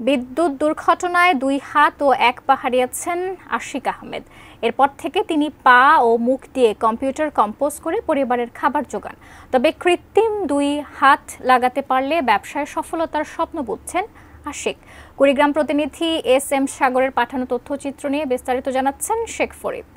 বিদ্যুৎ দুর্ঘটনায় 2 হাত ও 1 পা হারিয়েছেন আশিক আহমেদ। এরপর থেকে তিনি পা ও মুখ দিয়ে কম্পিউটার কম্পোজ করে পরিবারের খাবার জোগান। তবে কৃত্রিম 2 হাত লাগাতে পারলে ব্যবসায় সফলতার স্বপ্ন বুনছেন আশিক। কুড়িগ্রাম প্রতিনিধি SM সাগরের পাঠানো তথ্যচিত্র নিয়ে বিস্তারিত জানাচ্ছেন শেখ ফরিদ।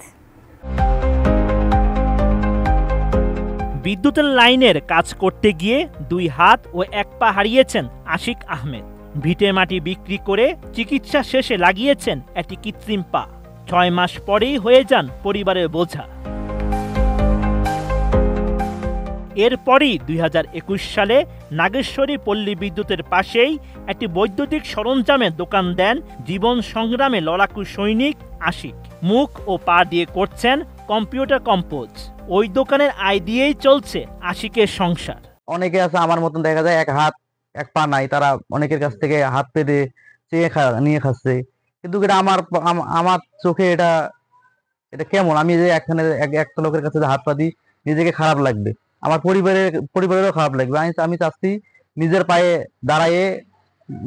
বিদ্যুতের লাইনের কাজ করতে গিয়ে 2 হাত ও 1 পা হারিয়েছেন আশিক আহমেদ। ভিটে মাটি বিক্রি করে চিকিৎসা শেষে লাগিয়েছেন একটি কৃত্রিম পা। 6 মাস পরেই হয়ে যান পরিবারের বোঝা। এরপরই 2021 সালে নাগেশ্বরী পল্লী বিদ্যুতের পাশেই একটি বৈদ্যুতিক সরঞ্জামের দোকান দেন জীবন সংগ্রামে লড়াকু সৈনিক আশিক। মুখ ও পা দিয়ে করছেন কম্পিউটার কম্পোজ। ওই দোকানের আয় দিয়েই চলছে আশিকের সংসার। অনেকে আছে আমার মতন, দেখা যায় 1 হাত 1 পা নাই, তারা অনেকের কাছ থেকে হাত পেতে নিয়ে খাচ্ছে। কিন্তু এটা আমার চোখে এটা কেমন? আমি যে এখানে একটা লোকের কাছে হাত পা দিই, নিজেকে খারাপ লাগবে, আমার পরিবারেরও খারাপ লাগবে। আমি চাচ্ছি নিজের পায়ে দাঁড়ায়ে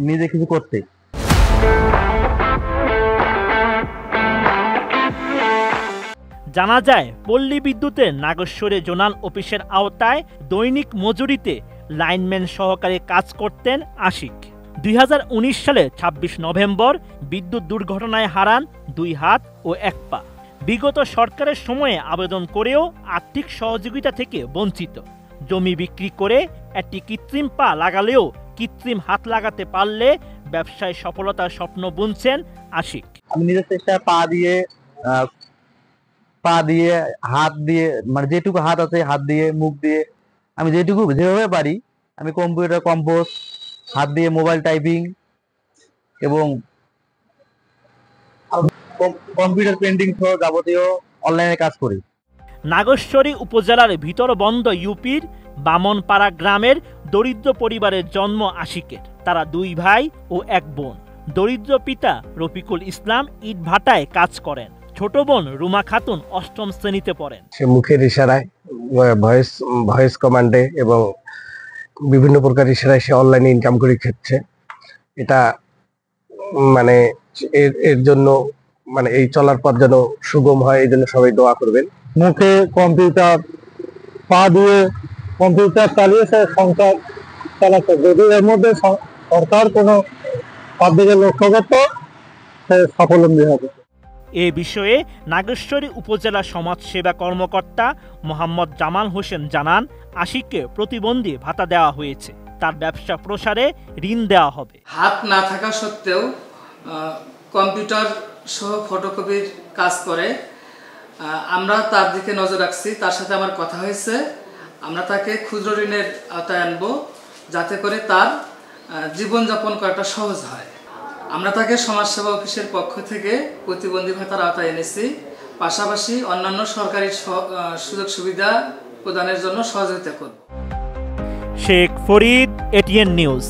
নিজে কিছু করতে। জানা যায় পল্লী বিদ্যুতের নাগেশ্বরী জোনাল অফিসের আওতায় দৈনিক মজুরিতে লাইনম্যান সহকারে কাজ করতেন আশিক। 2019 সালে 26 নভেম্বর বিদ্যুৎ দুর্ঘটনায় হারান 2 হাত ও 1 পা। বিগত সরকারের সময়ে আবেদন করেও আর্থিক সহযোগিতা থেকে বঞ্চিত। জমি বিক্রি করে একটি কৃত্রিম পা লাগালেও কৃত্রিম হাত লাগাতে পারলে ব্যবসায় সফলতার স্বপ্ন বুনছেন আশিক। আমি নিজের চেষ্টায় পা দিয়ে হাত দিয়ে, মানে যেটুকু হাত আছে হাত দিয়ে, মুখ দিয়ে আমি যেভাবে পারি আমি কম্পিউটার কম্পোজ, হাত দিয়ে মোবাইল টাইপিং এবং কম্পিউটার পেন্টিং সহ যাবতীয় অনলাইনে কাজ করি। নাগেশ্বরী উপজেলার ভিতরবন্দ ইউপির বামনপাড়া গ্রামের দরিদ্র পরিবারের জন্ম আশিকের। তারা 2 ভাই ও 1 বোন। দরিদ্র পিতা রফিকুল ইসলাম ইটভাটায় কাজ করেন। ছোট বোন রুমা খাতুন 8ম শ্রেণীতে পড়েন। সে মুখের ইশারায়, ভয়েস কমান্ডে এবং বিভিন্ন প্রকার ইশারায় সে অনলাইনে ইনকাম করে খেচ্ছে। এটা মানে এর জন্য মানে এই চলার পথ যেন সুগম হয়, এই জন্য সবাই দোয়া করবেন। মুখে কম্পিউটার, পা দিয়ে কম্পিউটার চালিয়ে সে সংসার চালাচ্ছে। যদি এর মধ্যে সরকার কোনো দিকে লক্ষ্য করত, সে স্বাবলম্বী হবে। এ বিষয়ে নাগেশ্বরী উপজেলা সমাজসেবা কর্মকর্তা মোহাম্মদ জামাল হোসেন জানান, আশিককে প্রতিবন্ধী ভাতা দেওয়া হয়েছে। তার ব্যবসা প্রসারে ঋণ দেওয়া হবে। হাত না থাকা সত্ত্বেও কম্পিউটার সহ ফটোকপির কাজ করে। আমরা তার দিকে নজর রাখছি, তার সাথে আমার কথা হয়েছে। আমরা তাকে ক্ষুদ্র ঋণের আওতায় আনবো, যাতে করে তার জীবনযাপন করাটা সহজ হয়। আমরা তাকে সমাজসেবা অফিসের পক্ষ থেকে প্রতিবন্ধী ভাতার আওতায় এনেছি। পাশাপাশি অন্যান্য সরকারি সুযোগ সুবিধা প্রদানের জন্য সহযোগিতা করব। Sheikh Farid, ATN news.